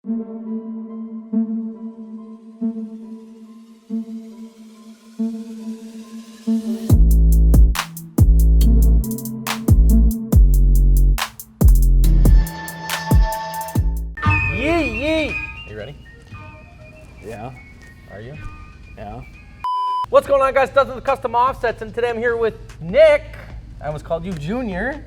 You ready? Yeah. Are you? Yeah. What's going on, guys? Dustin with Custom Offsets, and today I'm here with Nick. I almost called you Junior.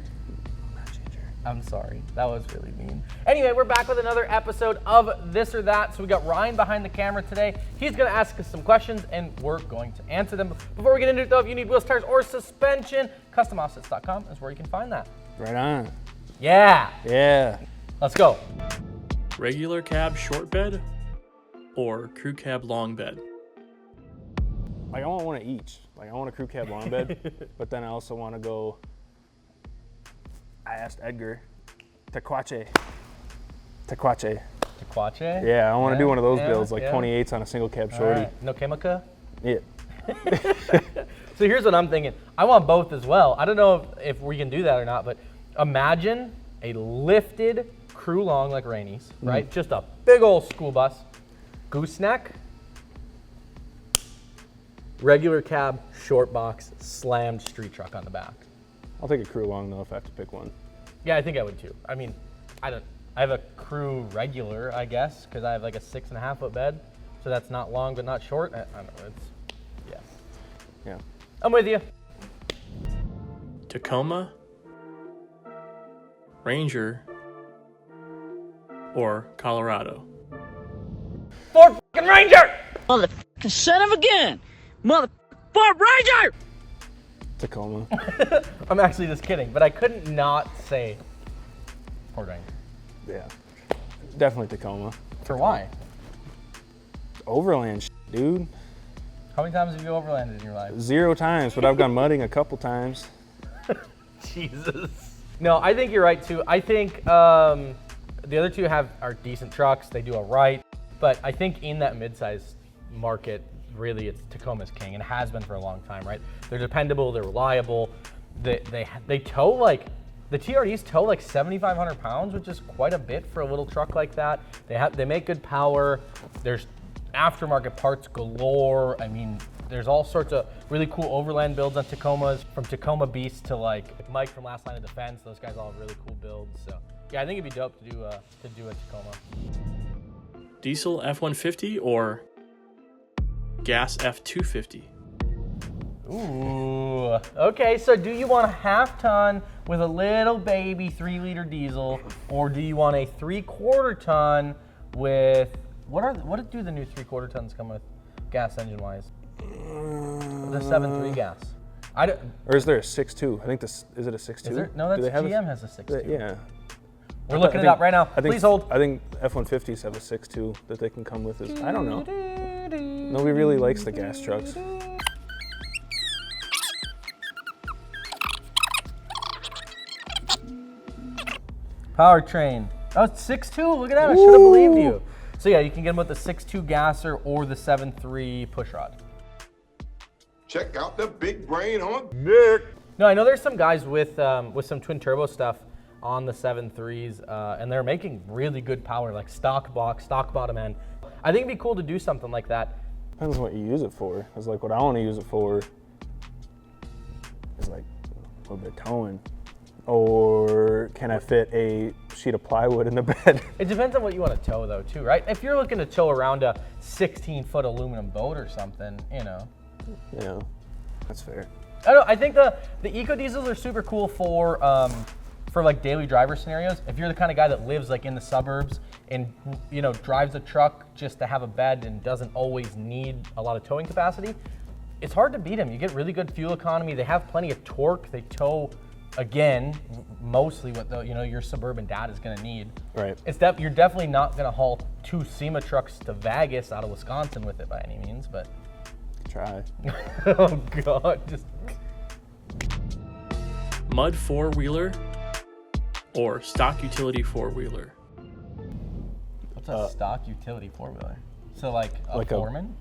I'm sorry, that was really mean. Anyway, we're back with another episode of This or That. So we got Ryan behind the camera today. He's gonna ask us some questions and we're going to answer them. Before we get into it though, if you need wheels, tires, or suspension, customoffsets.com is where you can find that. Right on. Yeah. Yeah. Let's go. Regular cab short bed or crew cab long bed? Like I want one of each. Like I want a crew cab long bed, but then I also want to go. I asked Edgar, Tequache. Tequache? Yeah, I want to do one of those yeah, builds, like yeah. 28s on a single cab shorty. Right. No chemica? Yeah. So here's what I'm thinking. I want both as well. I don't know if we can do that or not, but imagine a lifted crew long like Rainey's, right? Just a big old school bus, gooseneck, regular cab, short box, slammed street truck on the back. I'll take a crew long though if I have to pick one. Yeah, I think I would too. I mean, I have a crew regular, I guess, because I have like a 6.5 foot bed, so that's not long but not short. I don't know. It's Yeah. I'm with you. Tacoma, Ranger, or Colorado? Ford fucking Ranger! Motherfucking son of a gun! Motherfucking Ranger! Tacoma. I'm actually just kidding, but I couldn't not say Ford Ranger. Yeah. Definitely Tacoma. For why? Overland, dude. How many times have you overlanded in your life? 0 times, but I've gone mudding a couple times. Jesus. No, I think you're right too. I think the other two are decent trucks. They do all right, but I think in that mid-size market, really, it's Tacoma's king, and has been for a long time, right? They're dependable, they're reliable. They tow like the TRDs tow like 7,500 pounds, which is quite a bit for a little truck like that. They make good power. There's aftermarket parts galore. I mean, there's all sorts of really cool overland builds on Tacomas, from Tacoma Beast to like Mike from Last Line of Defense. Those guys all have really cool builds. So yeah, I think it'd be dope to do a Tacoma. Diesel F-150 or gas F-250? Ooh, okay, so do you want a half ton with a little baby 3-liter diesel, or do you want a 3/4 ton with, what do the new 3/4 tons come with gas engine wise? The 7.3 gas. Or is there a 6.2? I think this, is it a 6.2? Is there? No, that's GM has a 6.2. Yeah. We're looking it up right now. Please hold. I think F-150s have a 6.2 that they can come with. I don't know. Nobody really likes the gas trucks. Powertrain. Oh, it's 6.2. Look at that. I should have believed you. So yeah, you can get them with the 6.2 gasser or the 7.3 pushrod. Check out the big brain on Nick. No, I know there's some guys with some twin turbo stuff on the 7.3s, and they're making really good power, like stock box, stock bottom end. I think it'd be cool to do something like that. Depends what you use it for. It's like what I want to use it for is like a little bit of towing. Or can I fit a sheet of plywood in the bed? It depends on what you want to tow though too, right? If you're looking to tow around a 16-foot aluminum boat or something, you know. Yeah, that's fair. I don't know, I think the eco diesels are super cool for like daily driver scenarios. If you're the kind of guy that lives like in the suburbs and drives a truck just to have a bed and doesn't always need a lot of towing capacity, it's hard to beat them. You get really good fuel economy. They have plenty of torque. They tow, again, mostly what your suburban dad is going to need. Right. You're definitely not going to haul 2 SEMA trucks to Vegas out of Wisconsin with it by any means, but. Try. Oh God, just. Mud 4-wheeler or stock utility 4-wheeler? What's a stock utility 4-wheeler? So like a Foreman?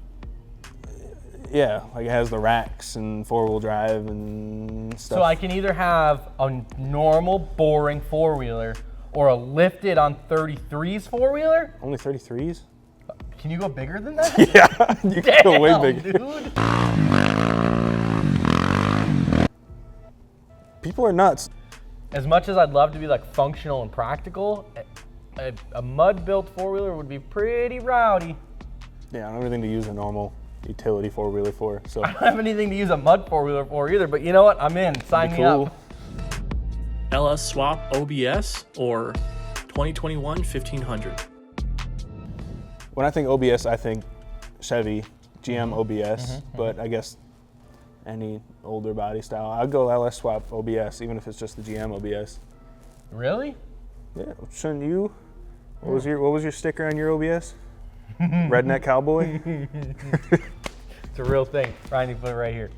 Yeah, like it has the racks and 4-wheel drive and stuff. So I can either have a normal, boring 4-wheeler, or a lifted on 33s four-wheeler? Only 33s? Can you go bigger than that? Yeah, you can go way bigger. Dude. People are nuts. As much as I'd love to be like functional and practical, a mud-built four-wheeler would be pretty rowdy. Yeah, I don't have anything to use a normal utility four-wheeler for, so. I don't have anything to use a mud four-wheeler for either, but you know what? I'm in. Sign me up. LS Swap OBS or 2021 1500? When I think OBS, I think Chevy, GM OBS, but I guess any older body style. I'd go LS Swap OBS, even if it's just the GM OBS. Really? Yeah, shouldn't you? What was your sticker on your OBS? Redneck Cowboy? It's a real thing. Ryan, you put it right here.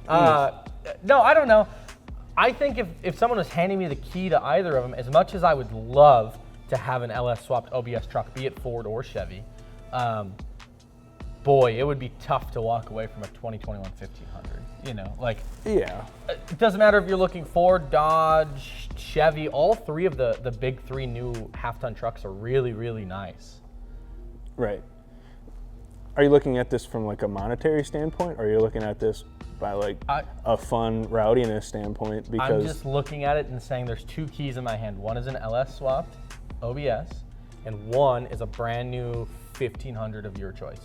No, I don't know. I think if someone was handing me the key to either of them, as much as I would love to have an LS swapped OBS truck, be it Ford or Chevy, boy, it would be tough to walk away from a 2021 1500. You know, like, Yeah. it doesn't matter if you're looking Ford, Dodge, Chevy, all three of the big three new half-ton trucks are really, really nice. Right. Are you looking at this from like a monetary standpoint, or are you looking at this by like a fun rowdiness standpoint? Because I'm just looking at it and saying there's two keys in my hand. One is an LS swapped OBS, and one is a brand new 1500 of your choice.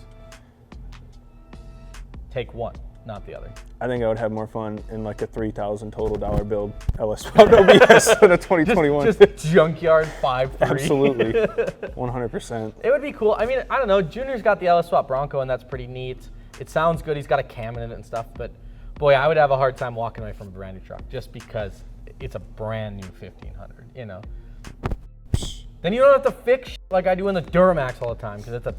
Take one, not the other. I think I would have more fun in like a $3,000 total build LS Swapped OBS than a 2021. Just junkyard 5.3. Absolutely, 100%. It would be cool. I mean, I don't know. Junior's got the LS Swap Bronco, and that's pretty neat. It sounds good. He's got a cam in it and stuff, but boy, I would have a hard time walking away from a brand new truck just because it's a brand new 1500, you know? Then you don't have to fix like I do in the Duramax all the time because it's a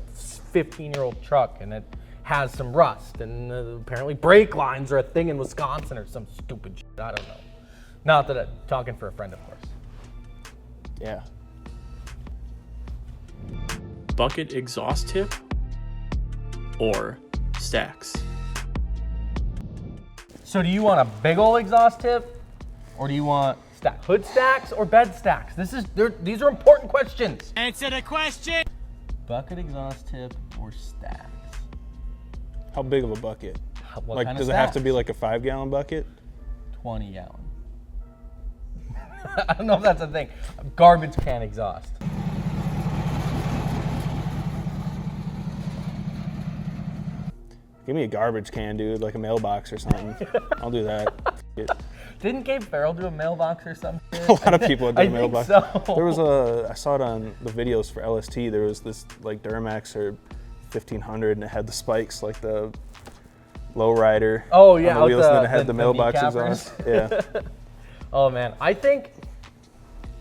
15-year-old truck and it has some rust, and apparently brake lines are a thing in Wisconsin or some stupid shit. I don't know. Not that I'm talking for a friend, of course. Yeah. Bucket exhaust tip or stacks? So do you want a big old exhaust tip, or do you want hood stacks or bed stacks? These are important questions. Answer the question. Bucket exhaust tip or stacks? How big of a bucket? What Like, kind of does it have to stacks? be like a 5-gallon bucket? 20 gallon. I don't know if that's a thing. Garbage can exhaust. Give me a garbage can, dude, like a mailbox or something. I'll do that. Didn't Gabe Farrell do a mailbox or something? A lot of people do I a mailbox. think so. There was I saw it on the videos for LST. There was this like Duramax or 1500, and it had the spikes like the lowrider. Oh yeah, on the wheels, and then it the had the mailbox kneecappers. exhaust. Yeah. Oh man, I think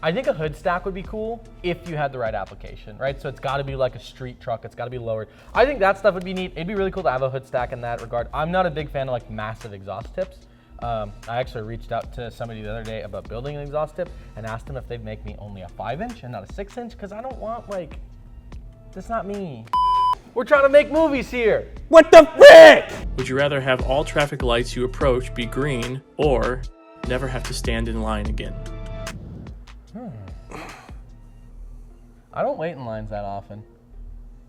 a hood stack would be cool if you had the right application, right? So it's got to be like a street truck. It's got to be lowered. I think that stuff would be neat. It'd be really cool to have a hood stack in that regard. I'm not a big fan of like massive exhaust tips. I actually reached out to somebody the other day about building an exhaust tip and asked them if they'd make me only a 5-inch and not a 6-inch because I don't want like, that's not me. We're trying to make movies here. What the frick? Would you rather have all traffic lights you approach be green or never have to stand in line again? I don't wait in lines that often.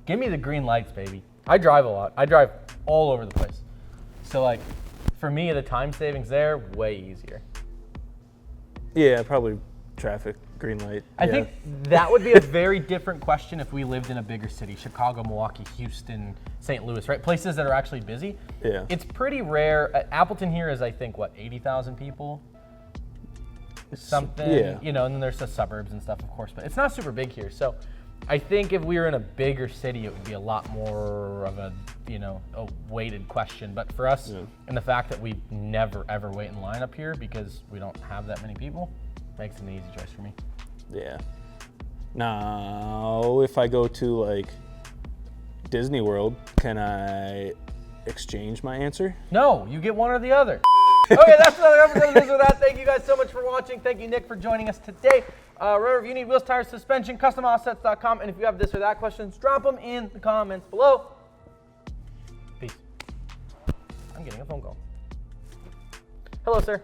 Give me the green lights, baby. I drive a lot. I drive all over the place. So like, for me, the time savings there, way easier. Yeah, probably traffic, green light. I think that would be a very different question if we lived in a bigger city, Chicago, Milwaukee, Houston, St. Louis, right? Places that are actually busy. Yeah. It's pretty rare. Appleton here is, I think, what, 80,000 people? Something, yeah. You know, and then there's the suburbs and stuff, of course, but it's not super big here. So I think if we were in a bigger city, it would be a lot more of a, you know, a weighted question. But for us, and the fact that we never, ever wait in line up here because we don't have that many people, makes it an easy choice for me. Yeah. Now, if I go to like Disney World, can I exchange my answer? No, you get one or the other. Okay, that's another episode of This or That. Thank you guys so much for watching. Thank you, Nick, for joining us today. Remember, if you need wheels, tires, suspension, customoffsets.com. And if you have this or that questions, drop them in the comments below. Peace. I'm getting a phone call. Hello, sir.